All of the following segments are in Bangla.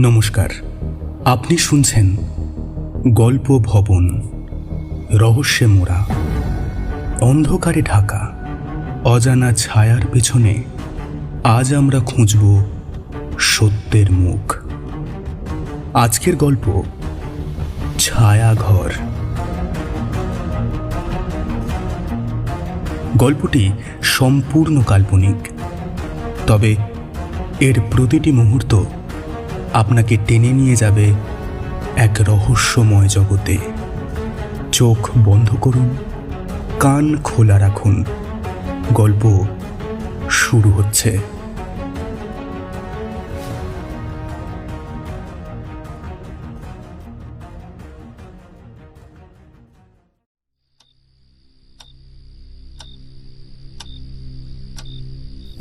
নমস্কার, আপনি শুনছেন গল্প ভবন। রহস্যে মোড়া, অন্ধকারে ঢাকা অজানা ছায়ার পেছনে আজ আমরা খুঁজব সত্যের মুখ। আজকের গল্প ছায়াঘর। গল্পটি সম্পূর্ণ কাল্পনিক, তবে এর প্রতিটি মুহূর্ত আপনাকে টেনে নিয়ে যাবে এক রহস্যময় জগতে। চোখ বন্ধ করুন, কান খোলা রাখুন, গল্প শুরু হচ্ছে।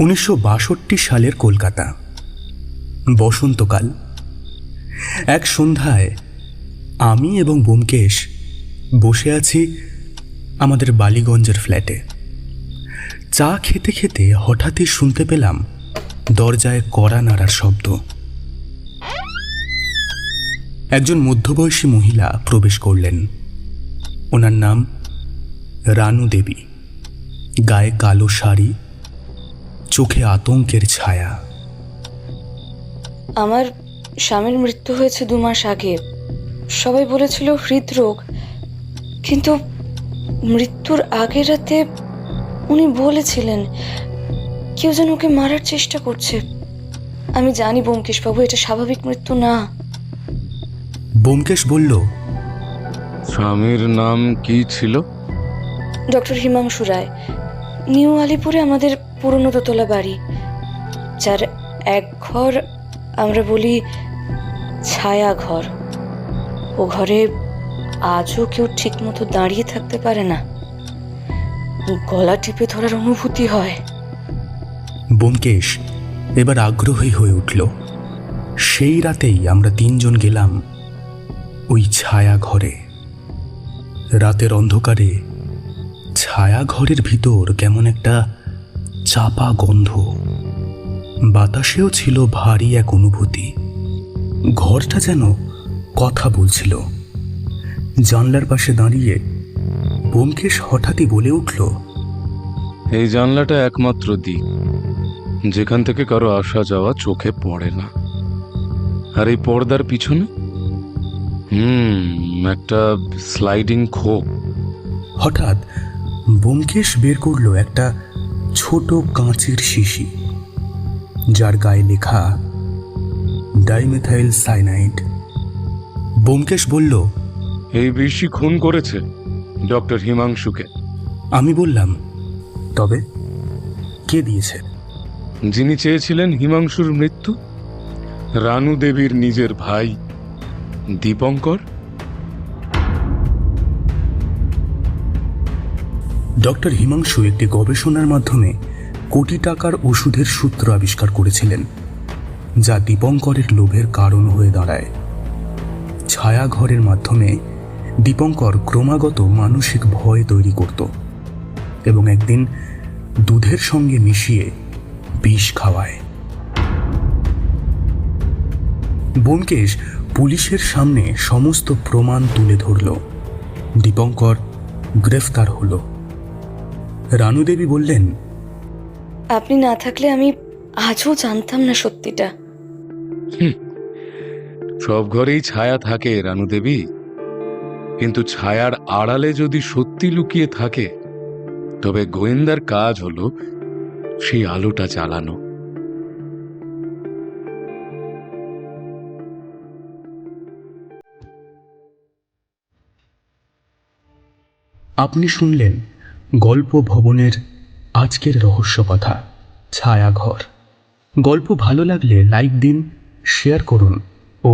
উনিশশো ৬২ সালের কলকাতা, বসন্তকাল। এক সন্ধ্যায় আমি এবং ব্যোমকেশ বসে আছি আমাদের বালিগঞ্জের ফ্ল্যাটে। চা খেতে খেতে হঠাৎই শুনতে পেলাম দরজায় কড়া নাড়ার শব্দ। একজন মধ্যবয়সী মহিলা প্রবেশ করলেন। ওনার নাম রানু দেবী। গায়ে কালো শাড়ি, চোখে আতঙ্কের ছায়া। আমার স্বামীর মৃত্যু হয়েছে 2 মাস আগে। সবাই বলেছিল হৃদরোগ, কিন্তু মৃত্যুর আগের রাতে উনি বলেছিলেন কেউ যেন ওকে মারার চেষ্টা করছে। আমি জানি ব্যোমকেশ বাবু, এটা স্বাভাবিক মৃত্যু না। ব্যোমকেশ বলল, স্বামীর নাম কি ছিল? ডক্টর হিমাংশু রায়। নিউ আলিপুরে আমাদের পুরনো দোতলা বাড়ি, যার এক ঘর আমরা বলি ছায়াঘর। ও ঘরে আজও কেউ ঠিক মতো দাঁড়িয়ে থাকতে পারে না, গলা টিপে ধরার অনুভূতি হয়। ব্যোমকেশ এবার আগ্রহী হয়ে উঠল। সেই রাতেই আমরা 3 জন গেলাম ওই ছায়া ঘরে। রাতের অন্ধকারে ছায়া ঘরের ভিতর কেমন একটা চাপা গন্ধ, বাতাসেও ছিল ভারী এক অনুভূতি। ঘরটা যেন কথা বলছিল। জানলার পাশে দাঁড়িয়ে ব্যোমকেশ হঠাৎই বলে উঠল, এই জানলাটা একমাত্র দিক যেখান থেকে কারো আসা যাওয়া চোখে পড়ে না। আর এই পর্দার পিছনে একটা স্লাইডিং খোপ। হঠাৎ ব্যোমকেশ বের করলো একটা ছোট কাঁচের শিশি, যার গায়ে লেখা ডাইমেথাইল সায়ানাইড। ব্যোমকেশ বলল, এই বিশি খুন করেছে ডক্টর হিমাংশুকে। আমি বললাম, তবে কে দিয়েছে? যিনি চেয়েছিলেন হিমাংশুর মৃত্যু, রানু দেবীর নিজের ভাই দীপঙ্কর। ডক্টর হিমাংশু একটি গবেষণার মাধ্যমে কোটি টাকার ওষুধের সূত্র আবিষ্কার করেছিলেন, যা দীপঙ্করের লোভের কারণ হয়ে দাঁড়ায়। ছায়াঘরের মাধ্যমে দীপঙ্কর ক্রমাগত মানসিক ভয় তৈরি করত এবং একদিন দুধের সঙ্গে মিশিয়ে বিষ খাওয়ায়। ব্যোমকেশ পুলিশের সামনে সমস্ত প্রমাণ তুলে ধরল। দীপঙ্কর গ্রেফতার হল। রানু দেবী বললেন, আপনি না থাকলে আমি আজও জানতাম না সত্যিটা। সব ঘরেই ছায়া থাকে রানু দেবী, কিন্তু ছায়ার আড়ালে যদি সত্যি লুকিয়ে থাকে, তবে গোয়েন্দার কাজ হলো সেই আলোটা জ্বালানো। আপনি শুনলেন গল্প ভবনের আজকের রহস্য কথা, ছায়াঘর। গল্প ভালো লাগলে লাইক দিন, শেয়ার করুন ও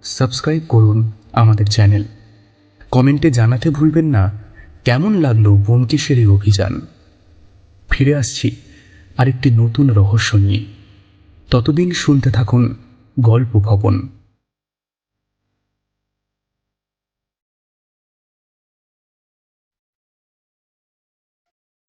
সাবস্ক্রাইব করুন আমাদের চ্যানেল। কমেন্টে জানাতে ভুলবেন না কেমন লাগলো ব্যোমকেশের এই অভিযান। ফিরে আসছি আরেকটি নতুন রহস্য নিয়ে। ততদিন শুনতে থাকুন গল্প ভবন।